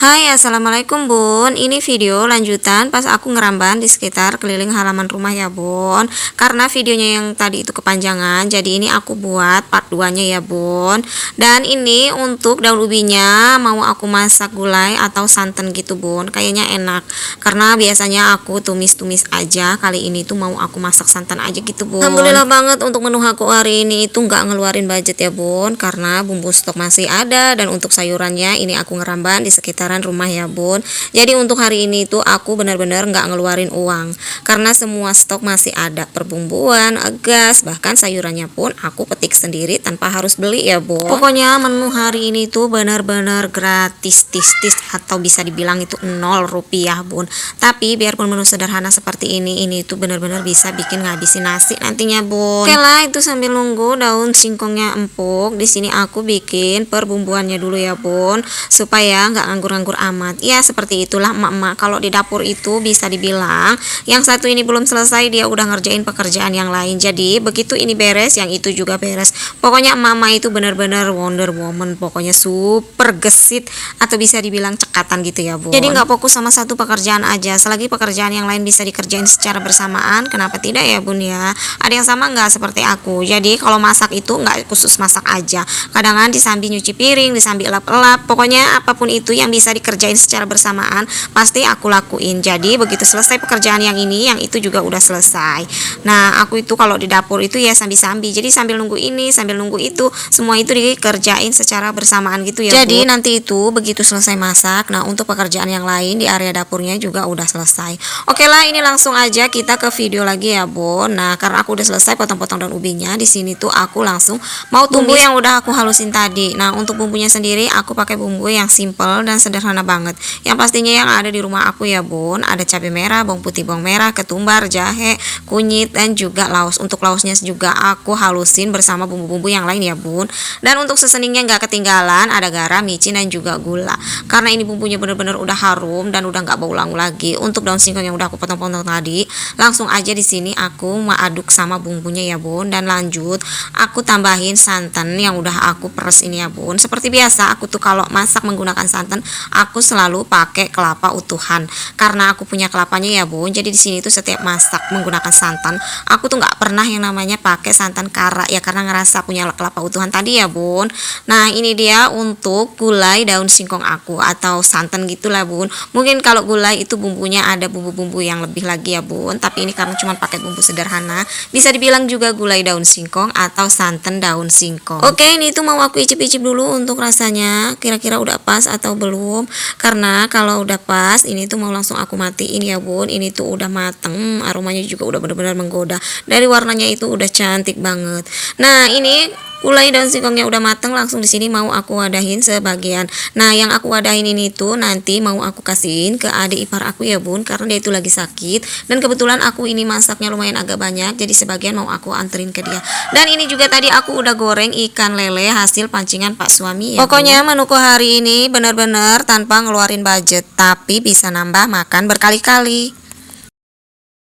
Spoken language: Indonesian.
Hai, assalamualaikum bun. Ini video lanjutan pas aku ngeramban di sekitar keliling halaman rumah ya bun. Karena videonya yang tadi itu kepanjangan, jadi ini aku buat part 2 nya ya bun. Dan ini untuk daun ubinya mau aku masak gulai atau santan gitu bun. Kayaknya enak, karena biasanya aku tumis-tumis aja. Kali ini tuh mau aku masak santan aja gitu bun. Alhamdulillah banget untuk menu aku hari ini itu nggak ngeluarin budget ya bun, karena bumbu stok masih ada. Dan untuk sayurannya ini aku ngeramban di sekitar rumah ya bun. Jadi untuk hari ini tuh aku benar-benar nggak ngeluarin uang, karena semua stok masih ada, perbumbuan, gas, bahkan sayurannya pun aku petik sendiri tanpa harus beli ya bun. Pokoknya menu hari ini tuh benar-benar gratis tis atau bisa dibilang itu 0 rupiah bun. Tapi biarpun menu sederhana seperti ini tuh benar-benar bisa bikin ngabisin nasi nantinya bun. Oke lah, itu sambil nunggu daun singkongnya empuk, di sini aku bikin perbumbuannya dulu ya bun, supaya nggak nganggur-nganggur amat. Ya seperti itulah emak-emak kalau di dapur itu, bisa dibilang yang satu ini belum selesai dia udah ngerjain pekerjaan yang lain. Jadi begitu ini beres yang itu juga beres. Pokoknya emak-emak itu benar-benar Wonder Woman, pokoknya super gesit atau bisa dibilang cekatan gitu ya bun. Jadi nggak fokus sama satu pekerjaan aja, selagi pekerjaan yang lain bisa dikerjain secara bersamaan, kenapa tidak ya bun ya. Ada yang sama nggak seperti aku? Jadi kalau masak itu nggak khusus masak aja, kadang disambi nyuci piring, disambi elap-elap, pokoknya apapun itu yang bisa dikerjain secara bersamaan pasti aku lakuin. Jadi begitu selesai pekerjaan yang ini, yang itu juga udah selesai. Nah aku itu kalau di dapur itu ya sambi-sambi, jadi sambil nunggu ini sambil nunggu itu, semua itu dikerjain secara bersamaan gitu ya. Jadi nanti itu begitu selesai masak, nah untuk pekerjaan yang lain di area dapurnya juga udah selesai. Oke lah, ini langsung aja kita ke video lagi ya bun. Nah karena aku udah selesai potong-potong daun ubinya, di sini tuh aku langsung mau tumis bumbu yang udah aku halusin tadi. Nah untuk bumbunya sendiri aku pakai bumbu yang simple dan sederhana banget, yang pastinya yang ada di rumah aku ya bun. Ada cabai merah, bawang putih, bawang merah, ketumbar, jahe, kunyit, dan juga laos. Untuk laosnya juga aku halusin bersama bumbu-bumbu yang lain ya bun. Dan untuk seasoningnya nggak ketinggalan, ada garam, micin, dan juga gula, karena ini bumbunya bener-bener udah harum dan udah nggak bau langu lagi. Untuk daun singkong yang udah aku potong-potong tadi, langsung aja di sini aku aduk sama bumbunya ya bun. Dan lanjut aku tambahin santan yang udah aku peres ini ya bun. Seperti biasa aku tuh kalau masak menggunakan santan, aku selalu pakai kelapa utuhan, karena aku punya kelapanya ya bun. Jadi di sini tuh setiap masak menggunakan santan, aku tuh nggak pernah yang namanya pakai santan kara ya, karena ngerasa punya kelapa utuhan tadi ya bun. Nah ini dia untuk gulai daun singkong aku atau santan gitulah bun. Mungkin kalau gulai itu bumbunya ada bumbu-bumbu yang lebih lagi ya bun, tapi ini karena cuma pakai bumbu sederhana, bisa dibilang juga gulai daun singkong atau santan daun singkong. Oke, ini tuh mau aku icip-icip dulu untuk rasanya, kira-kira udah pas atau belum. Karena kalau udah pas, ini tuh mau langsung aku matiin ya bun. Ini tuh udah mateng, aromanya juga udah benar-benar menggoda, dari warnanya itu udah cantik banget. Nah ini gulai daun singkongnya udah mateng, langsung di sini mau aku wadahin sebagian. Nah yang aku wadahin ini tuh nanti mau aku kasihin ke adik ipar aku ya bun, karena dia itu lagi sakit, dan kebetulan aku ini masaknya lumayan agak banyak, jadi sebagian mau aku anterin ke dia. Dan ini juga tadi aku udah goreng ikan lele hasil pancingan pak suami ya. Pokoknya menuku hari ini bener-bener tanpa ngeluarin budget, tapi bisa nambah makan berkali-kali.